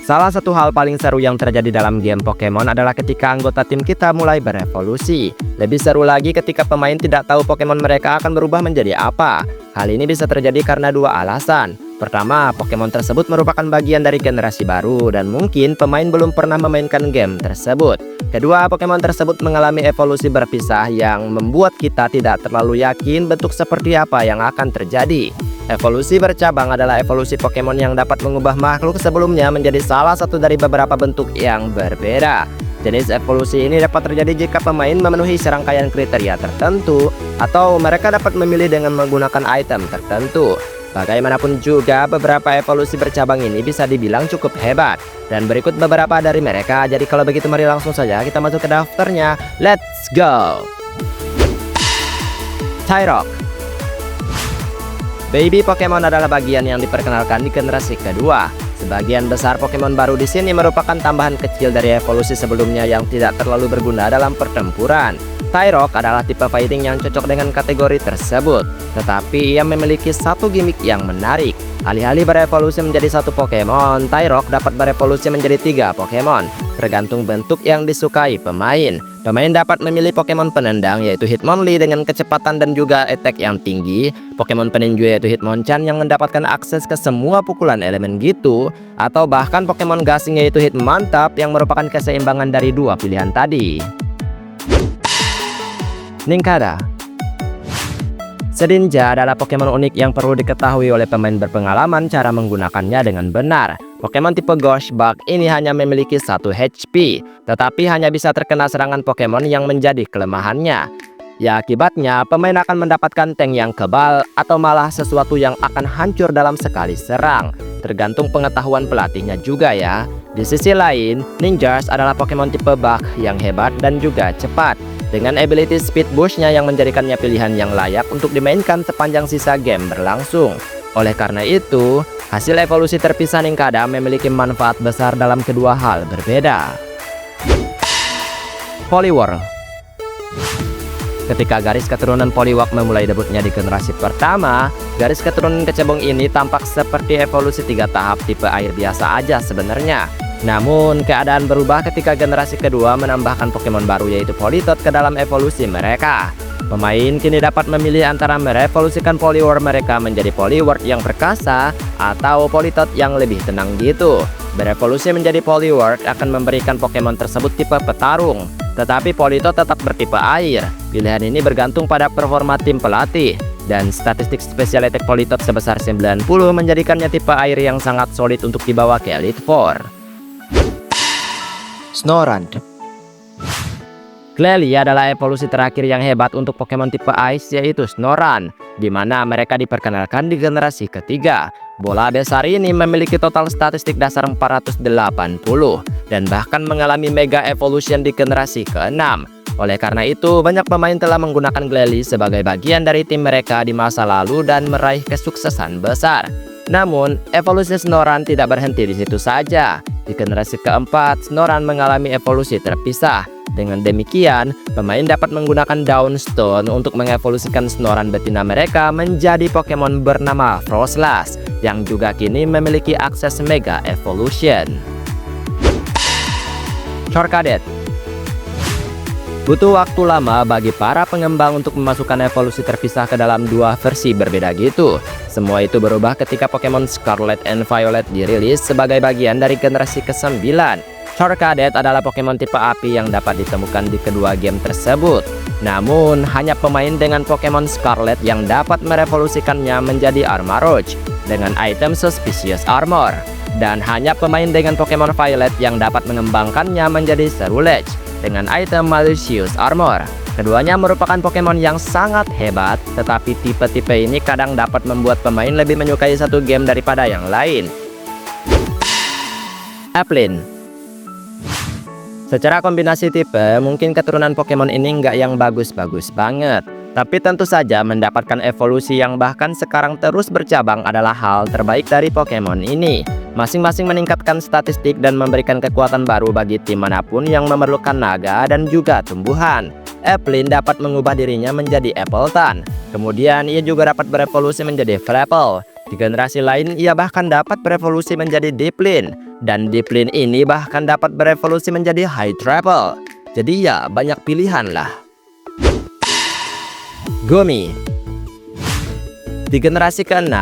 Salah satu hal paling seru yang terjadi dalam game Pokemon adalah ketika anggota tim kita mulai berevolusi. Lebih seru lagi ketika pemain tidak tahu Pokemon mereka akan berubah menjadi apa. Hal ini bisa terjadi karena dua alasan. Pertama, Pokemon tersebut merupakan bagian dari generasi baru dan mungkin pemain belum pernah memainkan game tersebut. Kedua, Pokemon tersebut mengalami evolusi berpisah yang membuat kita tidak terlalu yakin bentuk seperti apa yang akan terjadi. Evolusi bercabang adalah evolusi Pokemon yang dapat mengubah makhluk sebelumnya menjadi salah satu dari beberapa bentuk yang berbeda. Jenis evolusi ini dapat terjadi jika pemain memenuhi serangkaian kriteria tertentu atau mereka dapat memilih dengan menggunakan item tertentu. Bagaimanapun juga, beberapa evolusi bercabang ini bisa dibilang cukup hebat. Dan berikut beberapa dari mereka, jadi kalau begitu mari langsung saja kita masuk ke daftarnya. Let's go! Tyrock. Baby Pokemon adalah bagian yang diperkenalkan di generasi kedua. Sebagian besar Pokemon baru di sini merupakan tambahan kecil dari evolusi sebelumnya yang tidak terlalu berguna dalam pertempuran. Tyrock adalah tipe fighting yang cocok dengan kategori tersebut, tetapi ia memiliki satu gimmick yang menarik. Alih-alih berevolusi menjadi satu Pokemon, Tyrock dapat berevolusi menjadi 3 Pokemon, tergantung bentuk yang disukai pemain. Pemain dapat memilih Pokemon penendang yaitu Hitmonlee dengan kecepatan dan juga attack yang tinggi, Pokemon peninju yaitu Hitmonchan yang mendapatkan akses ke semua pukulan elemen gitu, atau bahkan Pokemon gasing yaitu Hitmontop yang merupakan keseimbangan dari dua pilihan tadi. Nincada. Shedinja adalah Pokemon unik yang perlu diketahui oleh pemain berpengalaman cara menggunakannya dengan benar. Pokemon tipe Ghost Bug ini hanya memiliki 1 HP, tetapi hanya bisa terkena serangan Pokemon yang menjadi kelemahannya. Ya, akibatnya pemain akan mendapatkan tank yang kebal atau malah sesuatu yang akan hancur dalam sekali serang. Tergantung pengetahuan pelatihnya juga ya. Di sisi lain, Ninjas adalah Pokemon tipe Bug yang hebat dan juga cepat, dengan ability Speed Boost-nya yang menjadikannya pilihan yang layak untuk dimainkan sepanjang sisa game berlangsung. Oleh karena itu, hasil evolusi terpisah Nincada memiliki manfaat besar dalam kedua hal berbeda. Poliwhirl. Ketika garis keturunan Poliwag memulai debutnya di generasi pertama, garis keturunan kecebong ini tampak seperti evolusi 3 tahap tipe air biasa aja sebenarnya. Namun, keadaan berubah ketika generasi kedua menambahkan Pokemon baru yaitu Politoed ke dalam evolusi mereka. Pemain kini dapat memilih antara merevolusikan Poliwhirl mereka menjadi Poliwhirl yang perkasa atau Politoed yang lebih tenang gitu. Berevolusi menjadi Poliwhirl akan memberikan Pokemon tersebut tipe petarung, tetapi Politoed tetap bertipe air. Pilihan ini bergantung pada performa tim pelatih, dan statistik spesial attack Politoed sebesar 90 menjadikannya tipe air yang sangat solid untuk dibawa ke Elite Four. Snorunt. Glalie adalah evolusi terakhir yang hebat untuk Pokemon tipe Ice yaitu Snorunt, di mana mereka diperkenalkan di generasi ketiga. Bola besar ini memiliki total statistik dasar 480 dan bahkan mengalami Mega Evolution di generasi ke-6. Oleh karena itu, banyak pemain telah menggunakan Glalie sebagai bagian dari tim mereka di masa lalu dan meraih kesuksesan besar. Namun, evolusi Snorunt tidak berhenti di situ saja. Di generasi keempat, Snorunt mengalami evolusi terpisah. Dengan demikian, pemain dapat menggunakan Dawnstone untuk mengevolusikan Snorunt betina mereka menjadi Pokemon bernama Froslass, yang juga kini memiliki akses Mega Evolution. Charcadet. Butuh waktu lama bagi para pengembang untuk memasukkan evolusi terpisah ke dalam dua versi berbeda gitu. Semua itu berubah ketika Pokemon Scarlet and Violet dirilis sebagai bagian dari generasi ke-9. Charcadet adalah Pokemon tipe api yang dapat ditemukan di kedua game tersebut. Namun, hanya pemain dengan Pokemon Scarlet yang dapat merevolusikannya menjadi Armarouge dengan item Suspicious Armor. Dan hanya pemain dengan Pokemon Violet yang dapat mengembangkannya menjadi Cerulege dengan item Malicious Armor. Keduanya merupakan Pokemon yang sangat hebat, tetapi tipe-tipe ini kadang dapat membuat pemain lebih menyukai satu game daripada yang lain. Applin. Secara kombinasi tipe, mungkin keturunan Pokemon ini nggak yang bagus-bagus banget. Tapi tentu saja mendapatkan evolusi yang bahkan sekarang terus bercabang adalah hal terbaik dari Pokemon ini. Masing-masing meningkatkan statistik dan memberikan kekuatan baru bagi tim manapun yang memerlukan naga dan juga tumbuhan. Applin dapat mengubah dirinya menjadi Appletun. Kemudian ia juga dapat berevolusi menjadi Flapple. Di generasi lain ia bahkan dapat berevolusi menjadi Dipplin. Dan Dipplin ini bahkan dapat berevolusi menjadi High Travel. Jadi ya banyak pilihan lah. Gumi. Di generasi ke-6,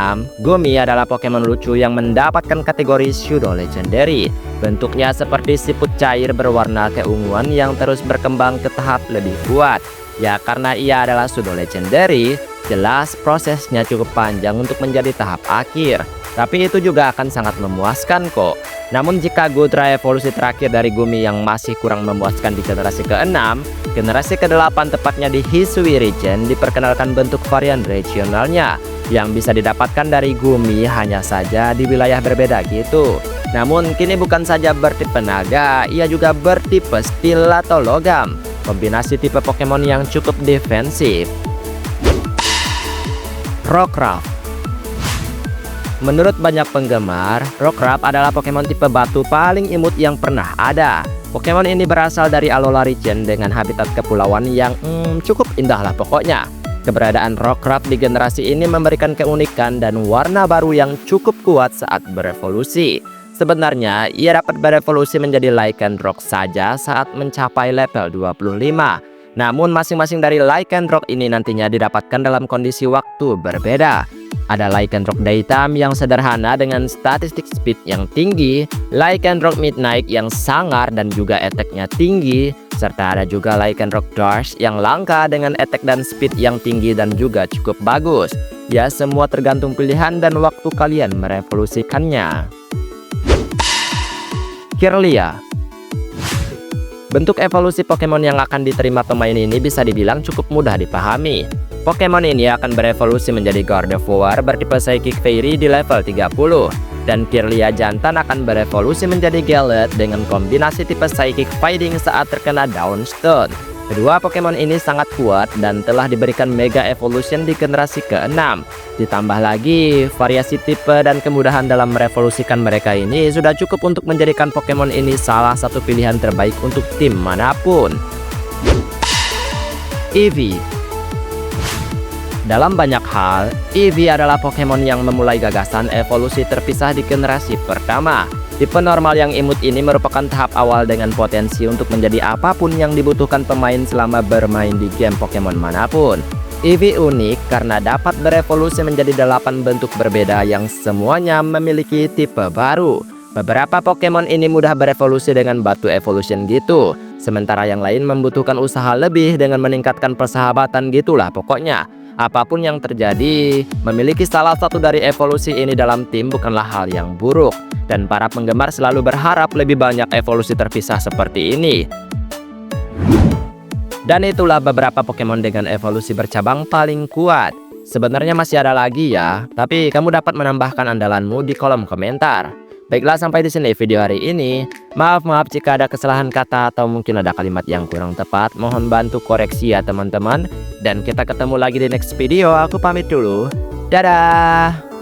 Gumi adalah Pokemon lucu yang mendapatkan kategori Pseudo Legendary. Bentuknya seperti siput cair berwarna keunguan yang terus berkembang ke tahap lebih kuat. Ya karena ia adalah Pseudo Legendary, jelas prosesnya cukup panjang untuk menjadi tahap akhir. Tapi itu juga akan sangat memuaskan kok. Namun jika Goodra evolusi terakhir dari Gumi yang masih kurang memuaskan di generasi ke-6, generasi ke-8 tepatnya di Hisui Region diperkenalkan bentuk varian regionalnya yang bisa didapatkan dari Gumi, hanya saja di wilayah berbeda gitu. Namun kini bukan saja bertipe naga, ia juga bertipe steel atau logam. Kombinasi tipe Pokemon yang cukup defensif. Rockruff. Menurut banyak penggemar, Rockruff adalah Pokemon tipe batu paling imut yang pernah ada. Pokemon ini berasal dari Alola Region dengan habitat kepulauan yang cukup indah lah pokoknya. Keberadaan Rockruff di generasi ini memberikan keunikan dan warna baru yang cukup kuat saat berevolusi. Sebenarnya, ia dapat berevolusi menjadi Lycanroc saja saat mencapai level 25. Namun masing-masing dari Lycanroc ini nantinya didapatkan dalam kondisi waktu berbeda. Ada Lycanroc Daytime yang sederhana dengan statistik speed yang tinggi, Lycanroc Midnight yang sangar dan juga attack-nya tinggi, serta ada juga Lycanroc Dark yang langka dengan attack dan speed yang tinggi dan juga cukup bagus. Ya semua tergantung pilihan dan waktu kalian merevolusikannya. Kirlia. Bentuk evolusi Pokemon yang akan diterima pemain ini bisa dibilang cukup mudah dipahami. Pokemon ini akan berevolusi menjadi Gardevoir bertipe Psychic Fairy di level 30. Dan Kirlia jantan akan berevolusi menjadi Gallet dengan kombinasi tipe Psychic Fighting saat terkena Downstone. Kedua Pokemon ini sangat kuat dan telah diberikan Mega Evolution di generasi ke-6. Ditambah lagi, variasi tipe dan kemudahan dalam merevolusikan mereka ini sudah cukup untuk menjadikan Pokemon ini salah satu pilihan terbaik untuk tim manapun. Eevee. Dalam banyak hal, Eevee adalah Pokemon yang memulai gagasan evolusi terpisah di generasi pertama. Tipe normal yang imut ini merupakan tahap awal dengan potensi untuk menjadi apapun yang dibutuhkan pemain selama bermain di game Pokemon manapun. Eevee unik karena dapat berevolusi menjadi 8 bentuk berbeda yang semuanya memiliki tipe baru. Beberapa Pokemon ini mudah berevolusi dengan batu evolution gitu, sementara yang lain membutuhkan usaha lebih dengan meningkatkan persahabatan gitulah pokoknya. Apapun yang terjadi, memiliki salah satu dari evolusi ini dalam tim bukanlah hal yang buruk, dan para penggemar selalu berharap lebih banyak evolusi terpisah seperti ini. Dan itulah beberapa Pokemon dengan evolusi bercabang paling kuat. Sebenarnya masih ada lagi ya, tapi kamu dapat menambahkan andalanmu di kolom komentar. Baiklah, sampai di sini video hari ini. Maaf jika ada kesalahan kata atau mungkin ada kalimat yang kurang tepat. Mohon bantu koreksi ya teman-teman. Dan kita ketemu lagi di next video. Aku pamit dulu. Dadah.